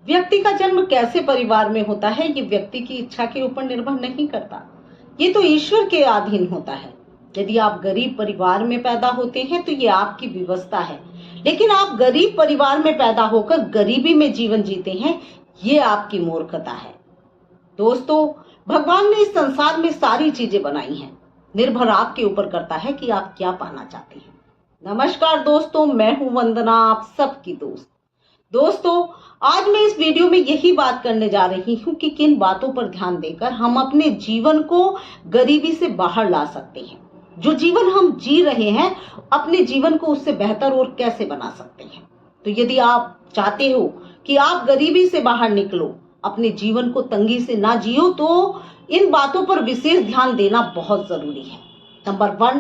व्यक्ति का जन्म कैसे परिवार में होता है ये व्यक्ति की इच्छा के ऊपर निर्भर नहीं करता, ये तो ईश्वर के अधीन होता है। यदि आप गरीब परिवार में पैदा होते हैं तो ये आपकी विवशता है, लेकिन आप गरीब परिवार में पैदा होकर गरीबी में जीवन जीते हैं, ये आपकी मूर्खता है। दोस्तों, भगवान ने इस संसार में सारी चीजें बनाई हैं, निर्भर आपके ऊपर करता है कि आप क्या पाना चाहते हैं। नमस्कार दोस्तों, मैं हूं वंदना, आप सबकी दोस्त। दोस्तों, आज मैं इस वीडियो में यही बात करने जा रही हूं कि किन बातों पर ध्यान देकर हम अपने जीवन को गरीबी से बाहर ला सकते हैं। जो जीवन हम जी रहे हैं, अपने जीवन को उससे बेहतर और कैसे बना सकते हैं। तो यदि आप चाहते हो कि आप गरीबी से बाहर निकलो, अपने जीवन को तंगी से ना जियो, तो इन बातों पर विशेष ध्यान देना बहुत जरूरी है। नंबर 1,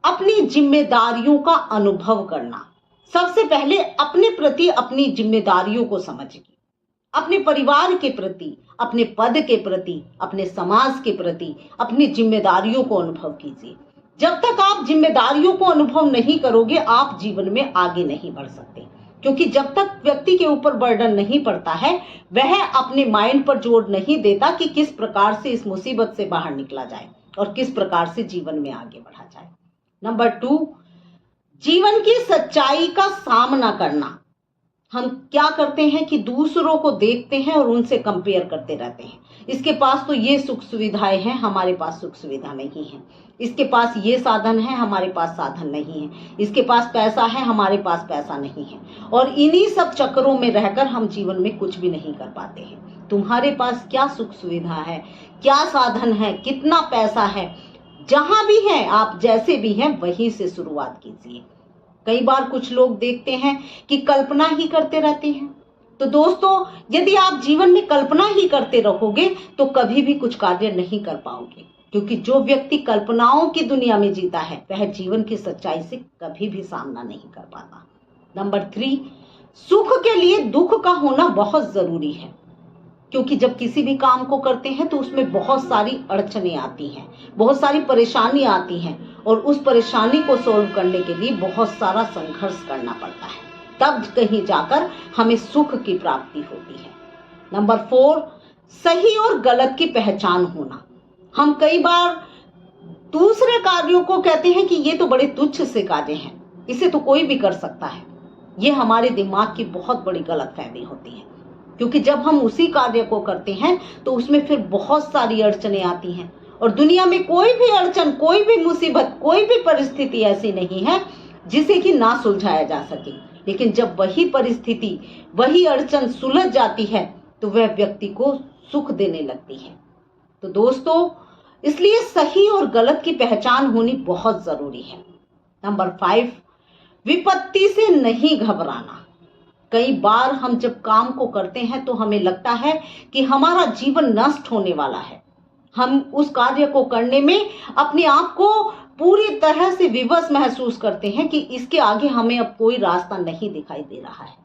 अपनी जिम्मेदारियों का अनुभव करना। सबसे पहले अपने प्रति अपनी जिम्मेदारियों को समझिए, अपने परिवार के प्रति, अपने पद के प्रति, अपने समाज के प्रति अपनी जिम्मेदारियों को अनुभव कीजिए। जब तक आप जिम्मेदारियों को अनुभव नहीं करोगे, आप जीवन में आगे नहीं बढ़ सकते, क्योंकि जब तक व्यक्ति के ऊपर बर्डन नहीं पड़ता है, वह अपने माइंड पर जोर नहीं देता कि किस प्रकार से इस मुसीबत से बाहर निकला जाए और किस प्रकार से जीवन में आगे बढ़ा जाए। नंबर 2, जीवन की सच्चाई का सामना करना। हम क्या करते हैं कि दूसरों को देखते हैं और उनसे कंपेयर करते रहते हैं। इसके पास तो ये सुख सुविधाएं हैं, हमारे पास सुख सुविधा नहीं है। इसके पास ये साधन है, हमारे पास साधन नहीं है। इसके पास पैसा है, हमारे पास पैसा नहीं है। और इन्हीं सब चक्करों में रहकर हम जीवन में कुछ भी नहीं कर पाते हैं। तुम्हारे पास क्या सुख सुविधा है, क्या साधन है, कितना पैसा है, जहां भी है, आप जैसे भी हैं वहीं से शुरुआत कीजिए। कई बार कुछ लोग देखते हैं कि कल्पना ही करते रहते हैं। तो दोस्तों, यदि आप जीवन में कल्पना ही करते रहोगे तो कभी भी कुछ कार्य नहीं कर पाओगे, क्योंकि जो व्यक्ति कल्पनाओं की दुनिया में जीता है वह जीवन की सच्चाई से कभी भी सामना नहीं कर पाता। नंबर 3, सुख के लिए दुख का होना बहुत जरूरी है, क्योंकि जब किसी भी काम को करते हैं तो उसमें बहुत सारी अड़चनें आती हैं, बहुत सारी परेशानी आती हैं, और उस परेशानी को सॉल्व करने के लिए बहुत सारा संघर्ष करना पड़ता है, तब कहीं जाकर हमें सुख की प्राप्ति होती है। नंबर 4, सही और गलत की पहचान होना। हम कई बार दूसरे कार्यों को कहते हैं कि ये तो बड़े तुच्छ से कार्य हैं, इसे तो कोई भी कर सकता है। ये हमारे दिमाग की बहुत बड़ी गलतफहमी होती है, क्योंकि जब हम उसी कार्य को करते हैं तो उसमें फिर बहुत सारी अड़चनें आती हैं, और दुनिया में कोई भी अड़चन, कोई भी मुसीबत, कोई भी परिस्थिति ऐसी नहीं है जिसे कि ना सुलझाया जा सके। लेकिन जब वही परिस्थिति, वही अड़चन सुलझ जाती है तो वह व्यक्ति को सुख देने लगती है। तो दोस्तों, इसलिए सही और गलत की पहचान होनी बहुत जरूरी है। नंबर 5, विपत्ति से नहीं घबराना। कई बार हम जब काम को करते हैं तो हमें लगता है कि हमारा जीवन नष्ट होने वाला है। हम उस कार्य को करने में अपने आप को पूरी तरह से विवश महसूस करते हैं कि इसके आगे हमें अब कोई रास्ता नहीं दिखाई दे रहा है।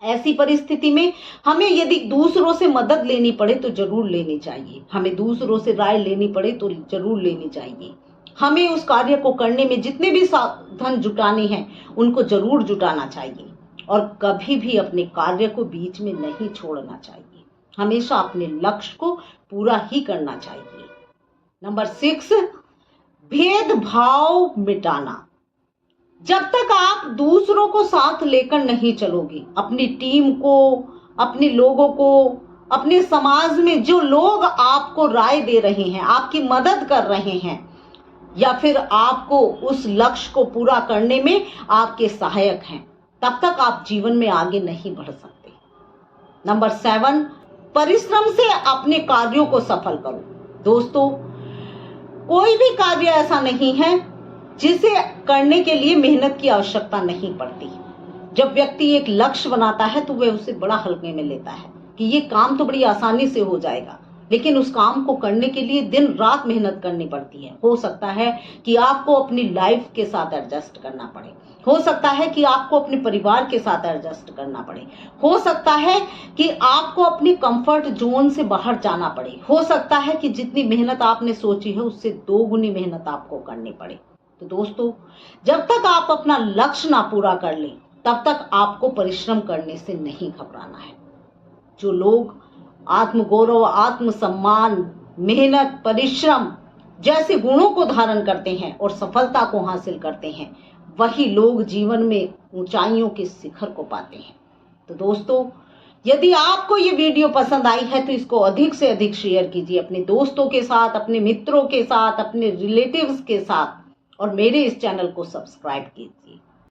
ऐसी परिस्थिति में हमें यदि दूसरों से मदद लेनी पड़े तो जरूर लेनी चाहिए, हमें दूसरों से राय लेनी पड़े तो जरूर लेनी चाहिए। हमें उस कार्य को करने में जितने भी साधन जुटाने हैं उनको जरूर जुटाना चाहिए, और कभी भी अपने कार्य को बीच में नहीं छोड़ना चाहिए। हमेशा अपने लक्ष्य को पूरा ही करना चाहिए। नंबर 6, भेदभाव मिटाना। जब तक आप दूसरों को साथ लेकर नहीं चलोगे, अपनी टीम को, अपने लोगों को, अपने समाज में जो लोग आपको राय दे रहे हैं, आपकी मदद कर रहे हैं, या फिर आपको उस लक्ष्य को पूरा करने में आपके सहायक हैं, तब तक आप जीवन में आगे नहीं बढ़ सकते। नंबर 7, परिश्रम से अपने कार्यों को सफल करो। दोस्तों, कोई भी कार्य ऐसा नहीं है जिसे करने के लिए मेहनत की आवश्यकता नहीं पड़ती। जब व्यक्ति एक लक्ष्य बनाता है तो वह उसे बड़ा हल्के में लेता है कि ये काम तो बड़ी आसानी से हो जाएगा, लेकिन उस काम को करने के लिए दिन रात मेहनत करनी पड़ती है। हो सकता है कि आपको अपनी लाइफ के साथ एडजस्ट करना पड़े, हो सकता है कि आपको अपने परिवार के साथ एडजस्ट करना पड़े, हो सकता है कि आपको अपनी कंफर्ट जोन से बाहर जाना पड़े, हो सकता है कि जितनी मेहनत आपने सोची है उससे 2 गुनी मेहनत आपको करनी पड़े। तो दोस्तों, जब तक आप अपना लक्ष्य ना पूरा कर लें तब तक आपको परिश्रम करने से नहीं घबराना है। जो लोग आत्मगौरव, आत्मसम्मान, मेहनत, परिश्रम जैसे गुणों को धारण करते हैं और सफलता को हासिल करते हैं, वही लोग जीवन में ऊंचाइयों के शिखर को पाते हैं। तो दोस्तों, यदि आपको ये वीडियो पसंद आई है तो इसको अधिक से अधिक शेयर कीजिए अपने दोस्तों के साथ, अपने मित्रों के साथ, अपने रिलेटिव्स के साथ, और मेरे इस चैनल को सब्सक्राइब कीजिए।